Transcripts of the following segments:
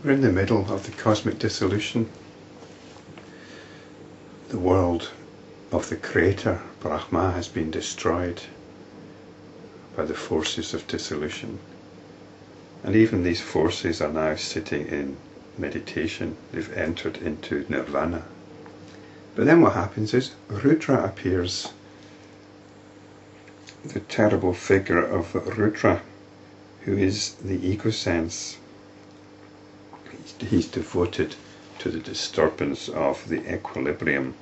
We're in the middle of the cosmic dissolution. The world of the Creator, Brahma, has been destroyed by the forces of dissolution. And even these forces are now sitting in meditation. They've entered into nirvana. But then what happens is Rudra appears. The terrible figure of Rudra, who is the egosense. He's devoted to the disturbance of the equilibrium.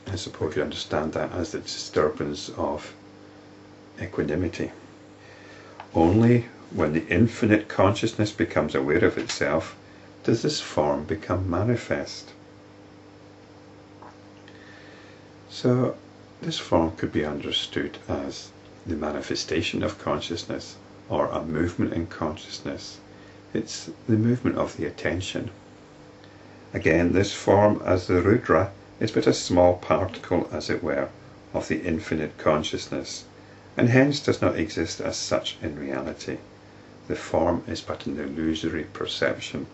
I suppose you understand that as the disturbance of equanimity. Only when the infinite consciousness becomes aware of itself does this form become manifest. So this form could be understood as the manifestation of consciousness, or a movement in consciousness. It's the movement of the attention. Again, this form, as the Rudra, is but a small particle, as it were, of the infinite consciousness, and hence does not exist as such in reality. The form is but an illusory perception.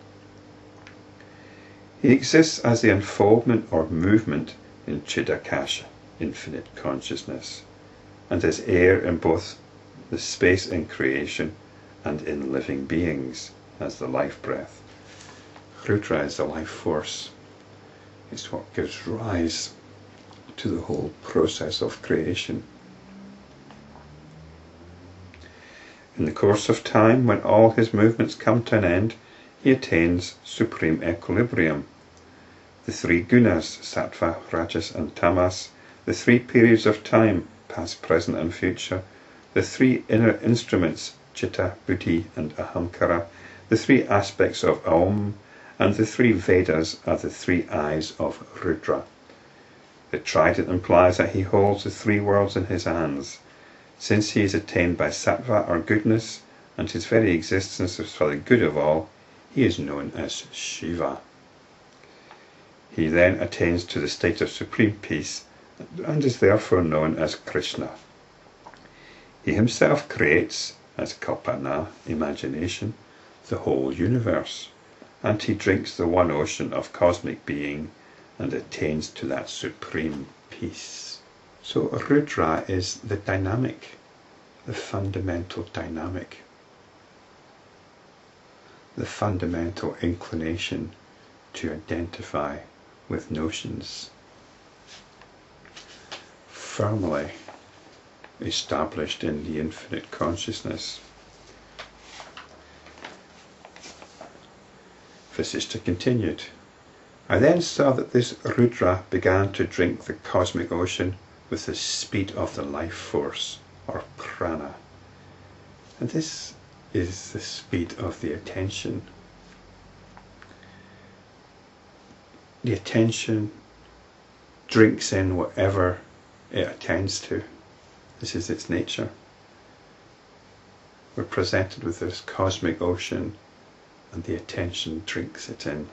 He exists as the unfoldment or movement in cidakasha, infinite consciousness, and as air in both the space in creation and in living beings, as the life breath. Rudra is the life force. It's what gives rise to the whole process of creation. In the course of time, when all his movements come to an end, he attains supreme equilibrium. The three gunas, sattva, rajas and tamas, the three periods of time, past, present and future, the three inner instruments, citta, buddhi and ahamkara, the three aspects of Om, and the three Vedas are the three eyes of Rudra. The trident implies that he holds the three worlds in his hands. Since he is attained by sattva or goodness, and his very existence is for the good of all, he is known as Shiva. He then attains to the state of supreme peace, and is therefore known as Krishna. He himself creates, as kalpana, imagination, the whole universe, and he drinks the one ocean of cosmic being and attains to that supreme peace. So Rudra is the dynamic, the fundamental dynamic, the fundamental inclination to identify with notions, firmly established in the infinite consciousness. Vasistha continued, I then saw that this Rudra began to drink the cosmic ocean with the speed of the life force, or prana. And this is the speed of the attention. The attention drinks in whatever it attends to. This is its nature. We're presented with this cosmic ocean, and the attention drinks it in.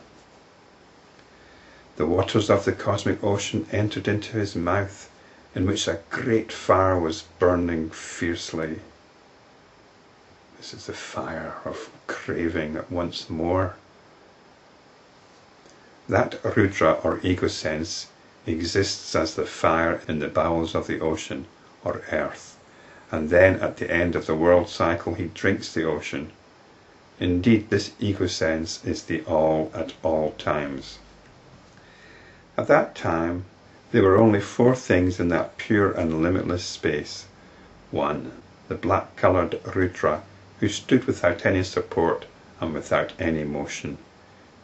The waters of the cosmic ocean entered into his mouth, in which a great fire was burning fiercely. This is the fire of craving once more. That Rudra or egosense exists as the fire in the bowels of the ocean or earth, and then at the end of the world cycle he drinks the ocean. Indeed, this egosense is the all at all times. At that time, there were only four things in that pure and limitless space. 1. The black-coloured Rudra, who stood without any support and without any motion.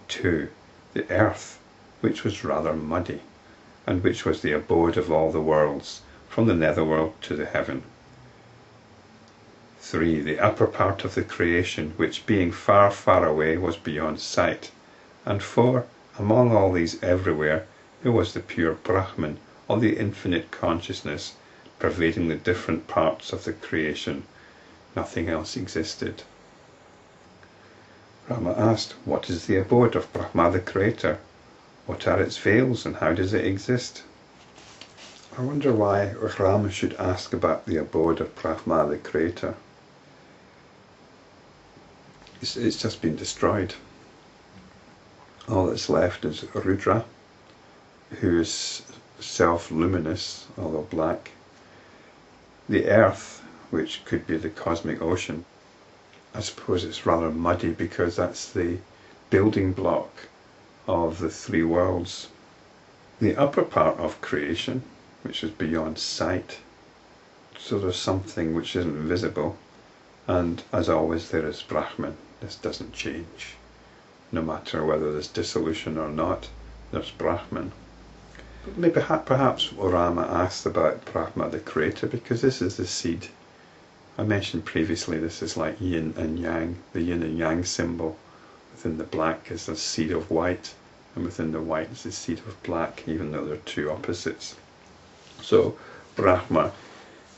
2. The earth, which was rather muddy, and which was the abode of all the worlds, from the netherworld to the heaven. 3. The upper part of the creation, which being far, far away was beyond sight. And 4. Among all these everywhere, there was the pure Brahman, or the infinite consciousness, pervading the different parts of the creation. Nothing else existed. Brahma asked, what is the abode of Brahma the Creator? What are its veils and how does it exist? I wonder why Rama should ask about the abode of Brahma the Creator. it's just been destroyed. All that's left is Rudra, who is self-luminous, although black. The earth, which could be the cosmic ocean. I suppose it's rather muddy because that's the building block of the three worlds. The upper part of creation, which is beyond sight, so there's something which isn't visible, and as always there is Brahman. This doesn't change. No matter whether there's dissolution or not, there's Brahman. But maybe perhaps Rama asked about Brahma the creator because this is the seed. I mentioned previously this is like yin and yang. The yin and yang symbol within the black is the seed of white, and within the white is the seed of black, even though they're two opposites. So Brahma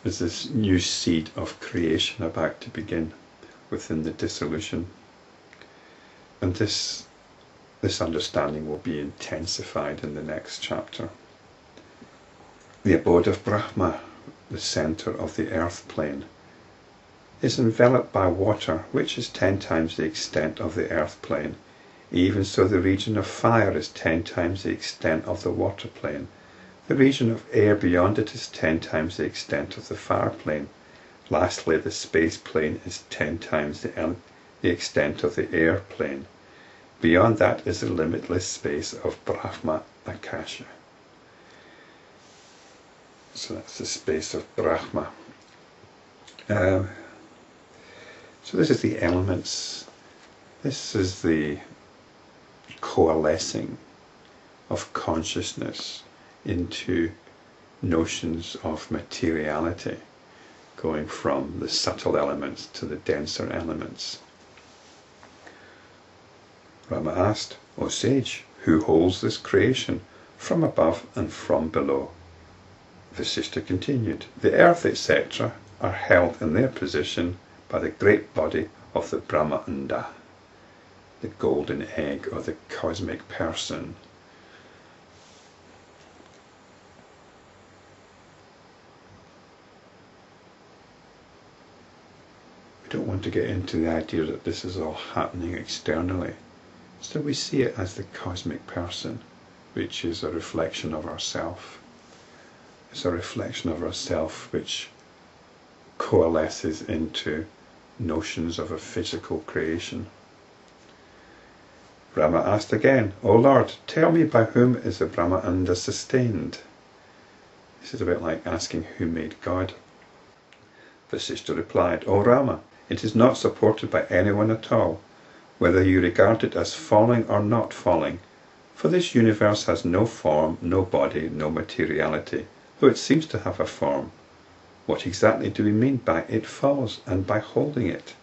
is this new seed of creation about to begin within the dissolution. And this understanding will be intensified in the next chapter. The abode of Brahma, the centre of the earth plane, is enveloped by water, which is 10 times the extent of the earth plane. Even so, the region of fire is 10 times the extent of the water plane. The region of air beyond it is 10 times the extent of the fire plane. Lastly, the space plane is 10 times the extent of the air plane. Beyond that is the limitless space of brahma-akasha. So that's the space of Brahma. So this is the elements. This is the coalescing of consciousness into notions of materiality, going from the subtle elements to the denser elements. Rama asked, O sage, who holds this creation from above and from below? Vasistha continued, the earth, etc., are held in their position by the great body of the brahma-anda, the golden egg or the cosmic person. We don't want to get into the idea that this is all happening externally. So we see it as the cosmic person, which is a reflection of ourself. It's a reflection of ourself which coalesces into notions of a physical creation. Rama asked again, O Lord, tell me by whom is the brahma-anda sustained? This is a bit like asking who made God. Vasistha replied, O Rama, it is not supported by anyone at all, whether you regard it as falling or not falling, for this universe has no form, no body, no materiality, though it seems to have a form. What exactly do we mean by it falls and by holding it?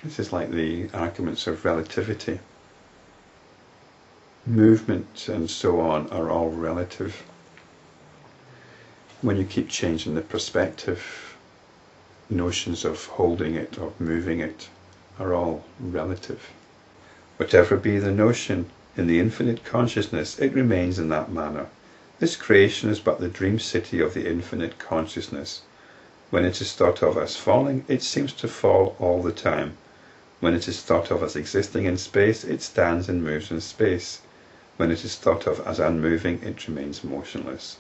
This is like the arguments of relativity. Movement and so on are all relative. When you keep changing the perspective, notions of holding it or moving it are all relative. Whatever be the notion, in the infinite consciousness it remains in that manner. This creation is but the dream city of the infinite consciousness. When it is thought of as falling, it seems to fall all the time. When it is thought of as existing in space, it stands and moves in space. When it is thought of as unmoving, it remains motionless.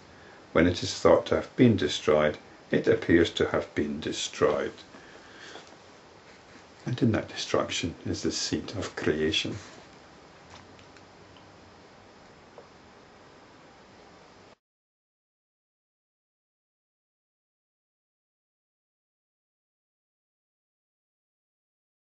When it is thought to have been destroyed, it appears to have been destroyed. And in that destruction is the seed of creation.